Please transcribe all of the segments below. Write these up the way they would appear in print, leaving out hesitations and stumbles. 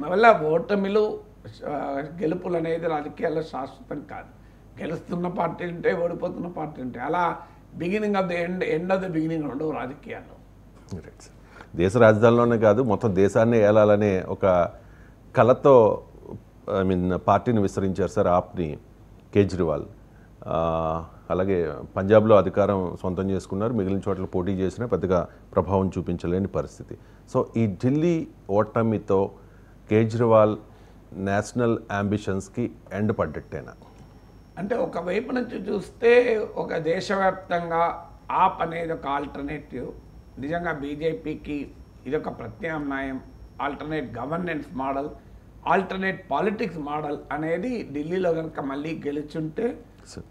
అందువల్ల ఓటమిలు గెలుపులు అనేది రాజకీయాల్లో శాశ్వతం కాదు. గెలుస్తున్న పార్టీలు ఉంటాయి, ఓడిపోతున్న పార్టీలు ఉంటాయి. అలా beginning of the end of the beginning ఉండవు రాజకీయాల్లో. దేశ రాజధానిలోనే కాదు మొత్తం దేశాన్ని ఏలాలనే ఒక కళతో పార్టీని విస్తరించారు సార్ ఆప్ని కేజ్రీవాల్. అలాగే పంజాబ్లో అధికారం సొంతం చేసుకున్నారు, మిగిలిన చోట్ల పోటీ చేసినా పెద్దగా ప్రభావం చూపించలేని పరిస్థితి. సో ఈ ఢిల్లీ ఓటమితో కేజ్రీవాల్ నేషనల్ అంబిషన్స్కి ఎండ్ పడ్డట్టేనా? అంటే ఒకవైపు నుంచి చూస్తే ఒక దేశవ్యాప్తంగా ఆప్ అనేది ఒక ఆల్టర్నేటివ్, నిజంగా బీజేపీకి ఇది ఒక ప్రత్యామ్నాయం, alternate governance model, alternate politics model అనేది ఢిల్లీలో కనుక మళ్ళీ గెలుచుంటే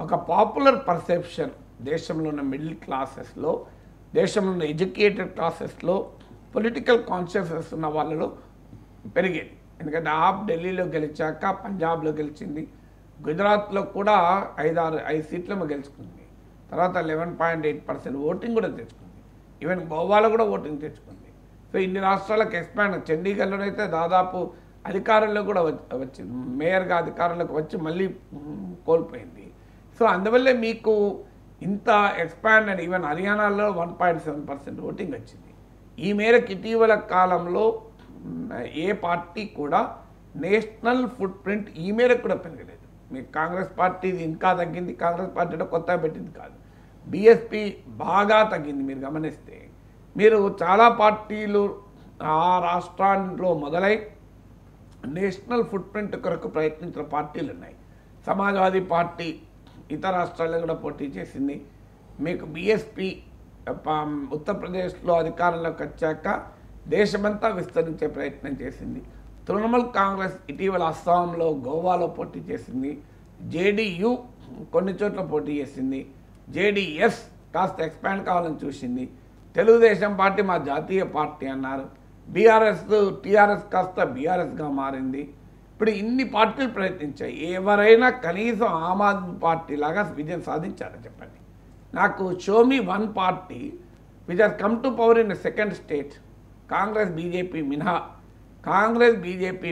ఒక పాపులర్ పర్సెప్షన్ దేశంలో ఉన్న మిడిల్ క్లాసెస్లో, దేశంలో ఉన్న ఎడ్యుకేటెడ్ క్లాసెస్లో, పొలిటికల్ కాన్షియస్నెస్ ఉన్న వాళ్ళలో పెరిగేది. ఎందుకంటే ఆప్ ఢిల్లీలో గెలిచాక పంజాబ్లో గెలిచింది, గుజరాత్లో కూడా 5 సీట్లేమో గెలుచుకుంది, తర్వాత 11.8% ఓటింగ్ కూడా తెచ్చుకుంది, ఈవెన్ గోవాలో కూడా ఓటింగ్ తెచ్చుకుంది. సో ఇన్ని రాష్ట్రాలకు ఎక్స్పాండ్, చండీగఢ్లో అయితే దాదాపు అధికారంలో కూడా వచ్చింది, మేయర్గా అధికారంలోకి వచ్చి మళ్ళీ కోల్పోయింది. సో అందువల్లే మీకు ఇంత ఎక్స్పాండ్ అండ్ ఈవెన్ హర్యానాలో 1.7% ఓటింగ్ వచ్చింది. ఈ మేరకు ఇటీవల కాలంలో ఏ పార్టీ కూడా నేషనల్ ఫుట్ ప్రింట్ ఈ మేరకు కూడా పెరగలేదు. మీకు కాంగ్రెస్ పార్టీ ఇంకా తగ్గింది, కాంగ్రెస్ పార్టీలో కొత్తగా పెట్టింది కాదు, బీఎస్పీ బాగా తగ్గింది. మీరు గమనిస్తే మీరు చాలా పార్టీలు ఆ రాష్ట్రాల్లో మొదలై నేషనల్ ఫుట్ ప్రింట్ కొరకు ప్రయత్నించిన పార్టీలు ఉన్నాయి. సమాజ్వాదీ పార్టీ ఇతర రాష్ట్రాల్లో కూడా పోటీ చేసింది. మీకు బీఎస్పీ ఉత్తరప్రదేశ్లో అధికారంలోకి వచ్చాక దేశమంతా విస్తరించే ప్రయత్నం చేసింది. తృణమూల్ కాంగ్రెస్ ఇటీవల అస్సాంలో, గోవాలో పోటీ చేసింది. జేడీయూ కొన్ని చోట్ల పోటీ చేసింది. జేడీఎస్ కాస్త ఎక్స్పాండ్ కావాలని చూసింది. తెలుగుదేశం పార్టీ మా జాతీయ పార్టీ అన్నారు. టీఆర్ఎస్ కాస్త బీఆర్ఎస్గా మారింది. ఇప్పుడు ఇన్ని పార్టీలు ప్రయత్నించాయి, ఎవరైనా కనీసం ఆమ్ ఆద్మీ పార్టీ లాగా విజయం సాధించారని చెప్పండి నాకు. Xiaomi one party which has come to power in second state, Congress BJP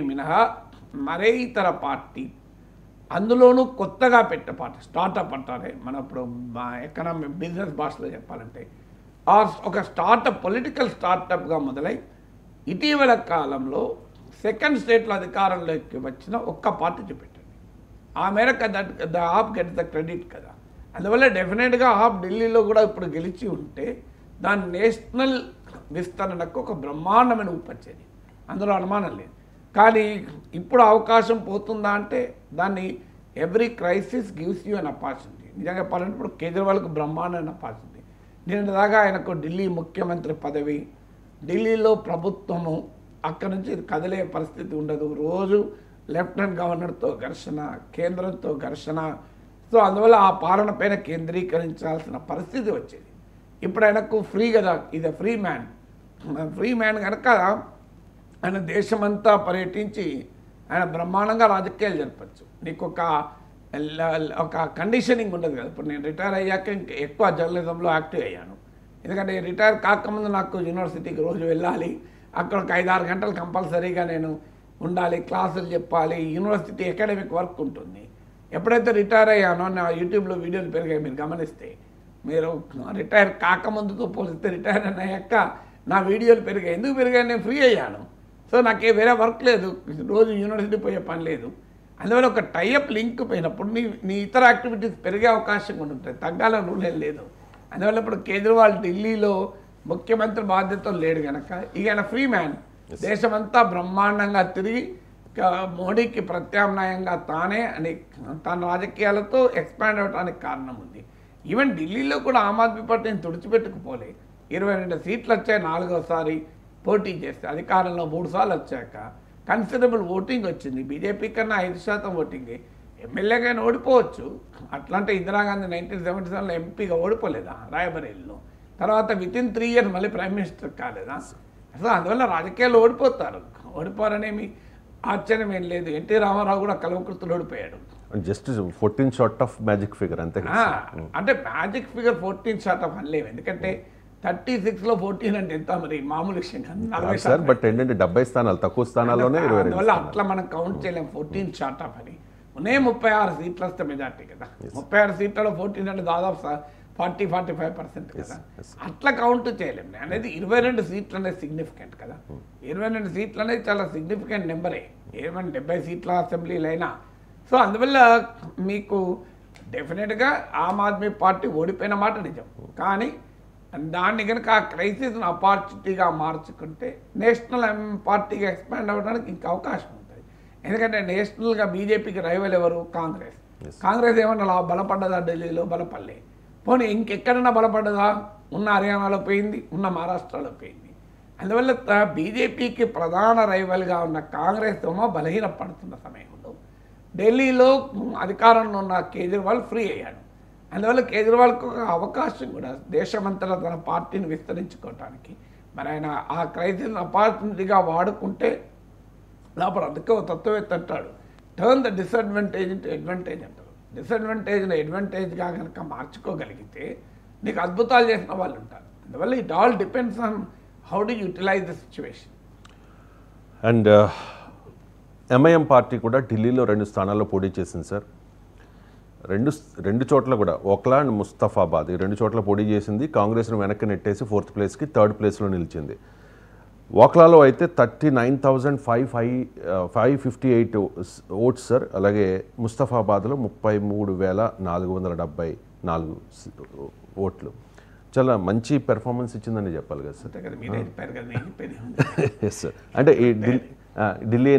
మినహా మరే ఇతర పార్టీ, అందులోనూ కొత్తగా పెట్టే పార్టీ, స్టార్టప్ అంటారే మన ఇప్పుడు ఎకనామిక్ బిజినెస్ భాషలో చెప్పాలంటే, ఒక స్టార్టప్, పొలిటికల్ స్టార్టప్గా మొదలై ఇటీవల కాలంలో సెకండ్ స్టేట్లో అధికారంలోకి వచ్చిన ఒక్క పార్టీ చూపెట్టండి. ఆ మేరకు the AAP gets the credit కదా. అందువల్ల డెఫినెట్గా ఆప్ ఢిల్లీలో కూడా ఇప్పుడు గెలిచి ఉంటే దాని నేషనల్ విస్తరణకు ఒక బ్రహ్మాండమైన ఊపొచ్చేది, అందులో అనుమానం లేదు. కానీ ఇప్పుడు అవకాశం పోతుందా అంటే దాన్ని every crisis gives you an opportunity. నిజంగా చెప్పాలంటే ఇప్పుడు కేజ్రీవాల్కి బ్రహ్మాండమైన అపార్చునిటీ. నేను దాకా ఆయనకు ఢిల్లీ ముఖ్యమంత్రి పదవి, ఢిల్లీలో ప్రభుత్వము, అక్కడ నుంచి కదిలే పరిస్థితి ఉండదు, రోజు లెఫ్టినెంట్ గవర్నర్తో ఘర్షణ, కేంద్రంతో ఘర్షణ. సో అందువల్ల ఆ పాలన పైన కేంద్రీకరించాల్సిన పరిస్థితి వచ్చేది. ఇప్పుడు ఆయనకు ఫ్రీ కదా, ఇది ఫ్రీ మ్యాన్ కనుక ఆయన దేశమంతా పర్యటించి ఆయన బ్రహ్మాండంగా రాజకీయాలు జరపచ్చు. నీకు ఒక కండిషనింగ్ ఉండదు కదా. ఇప్పుడు నేను రిటైర్ అయ్యాక ఇంకా ఎక్కువ జర్నలిజంలో యాక్టివ్ అయ్యాను. ఎందుకంటే రిటైర్ కాకముందు నాకు యూనివర్సిటీకి రోజు వెళ్ళాలి, అక్కడ ఒక 5-6 గంటలు కంపల్సరీగా నేను ఉండాలి, క్లాసులు చెప్పాలి, యూనివర్సిటీ అకాడమిక్ వర్క్ ఉంటుంది. ఎప్పుడైతే రిటైర్ అయ్యానో నా యూట్యూబ్లో వీడియోలు పెరిగాయి. మీరు గమనిస్తే, మీరు రిటైర్ కాకముందుతో పోలిస్తే రిటైర్ అయ్యాక నా వీడియోలు పెరిగాయి. ఎందుకు పెరిగాయి? నేను ఫ్రీ అయ్యాను. సో నాకే వేరే వర్క్ లేదు, రోజు యూనివర్సిటీ పోయే పని లేదు. అందువల్ల ఒక టైఅప్ లింక్ పోయినప్పుడు నీ ఇతర యాక్టివిటీస్ పెరిగే అవకాశం కూడా ఉంటుంది, తగ్గాలని రూల్ ఏం లేదు. అందువల్ల ఇప్పుడు కేజ్రీవాల్ ఢిల్లీలో ముఖ్యమంత్రి బాధ్యతలు లేడు కనుక ఇక ఆయన ఫ్రీ మ్యాన్, దేశమంతా బ్రహ్మాండంగా తిరిగి మోడీకి ప్రత్యామ్నాయంగా తానే అని తన రాజకీయాలతో ఎక్స్పాండ్ అవడానికి కారణం ఉంది. ఈవెన్ ఢిల్లీలో కూడా ఆమ్ ఆద్మీ పార్టీని తుడిచిపెట్టుకుపోలే. 22 సీట్లు వచ్చాయి, 4వసారి పోటీ చేస్తే అధికారంలో 3 సార్లు వచ్చాక కన్సిడరబుల్ ఓటింగ్ వచ్చింది. బీజేపీ కన్నా 5% ఓటింగ్. ఎమ్మెల్యేగా ఓడిపోవచ్చు, అట్లాంటి ఇందిరాగాంధీ 1977లో ఎంపీగా ఓడిపోలేదా రాయబరేలీలో? తర్వాత వితిన్ 3 ఇయర్స్ మళ్ళీ ప్రైమ్ మినిస్టర్ కాలేదా? అసలు అందువల్ల రాజకీయాలు ఓడిపోరనేమి ఆశ్చర్యం ఏం లేదు. ఎన్టీ రామారావు కూడా కల్వకుర్తిలో ఓడిపోయాడు. Just 14 short of magic figure అంతే. అంటే మ్యాజిక్ ఫిగర్ 14 షార్ట్ ఆఫ్ అనలేము, ఎందుకంటే 36లో 14 అంటే ఎంత మరి మామూలు విషయం కాదు. 40 సార్ బట్ ఏంటంటే 70 స్థానాలు తక్కువ స్థానాల్లోనే 22 అందువల్ల అట్లా మనం కౌంట్ చేయలేం 14 షార్ట్ ఆఫ్ అని. ఉన్నాయి 36 సీట్లు వస్తే మెజార్టీ కదా. 36 సీట్లలో 14 అంటే దాదాపు 40-45% కదా. అట్లా కౌంట్ చేయలేం అనేది. 22 సీట్లు అనేది సిగ్నిఫికెంట్ కదా. 22 సీట్లు అనేది చాలా సిగ్నిఫికెంట్ నెంబరే. 70 సీట్ల అసెంబ్లీలు అయినా. సో అందువల్ల మీకు డెఫినెట్గా ఆమ్ ఆద్మీ పార్టీ ఓడిపోయిన మాట నిజం. కానీ దాన్ని కనుక ఆ క్రైసిస్ను ఆపర్చునిటీగా మార్చుకుంటే నేషనల్ పార్టీగా ఎక్స్పాండ్ అవ్వడానికి ఇంకా అవకాశం ఉంటుంది. ఎందుకంటే నేషనల్గా బీజేపీకి రైవల్ ఎవరు? కాంగ్రెస్. కాంగ్రెస్ ఏమన్నా బలపడ్డదా? ఢిల్లీలో బలపడలే. పోనీ ఇంకెక్కడన్నా బలపడ్డదా? ఉన్న హర్యానాలో పోయింది, ఉన్న మహారాష్ట్రలో పోయింది. అందువల్ల బీజేపీకి ప్రధాన రైవల్గా ఉన్న కాంగ్రెస్ ఏమో బలహీనపడుతున్న సమయంలో ఢిల్లీలో అధికారంలో ఉన్న కేజ్రీవాల్ ఫ్రీ అయ్యాడు. అందువల్ల కేజ్రీవాల్కి ఒక అవకాశం కూడా దేశమంతటా తన పార్టీని విస్తరించుకోవటానికి. మరి ఆయన ఆ క్రైసిస్ ఆపర్చునిటీగా వాడుకుంటే లోపల అందుకే ఒక తత్వవేత్త అంటాడు, turn the disadvantage into advantage అంటారు. డిసడ్వాంటేజ్ని అడ్వాంటేజ్గా కనుక మార్చుకోగలిగితే నీకు అద్భుతాలు చేసిన వాళ్ళు ఉంటారు. అందువల్ల it all depends on how do utilize the situation. And MIM party కూడా ఢిల్లీలో 2 స్థానాల్లో పోటీ చేసింది సార్. రెండు చోట్ల కూడా ఓక్లా అండ్ ముస్తఫాబాద్ ఈ 2 చోట్ల పోటీ చేసింది. కాంగ్రెస్ను వెనక్కి నెట్టేసి 4th ప్లేస్కి 3rd ప్లేస్లో నిలిచింది. ఓక్లాలో అయితే 39,558 ఓట్స్ సార్. అలాగే ముస్తఫాబాద్లో 33,474 ఓట్లు. చాలా మంచి పెర్ఫార్మెన్స్ ఇచ్చిందని చెప్పాలి కదా సార్. మీరే చెప్పారు కదా, ఎస్ సార్. అంటే ఈ ఢిల్లీ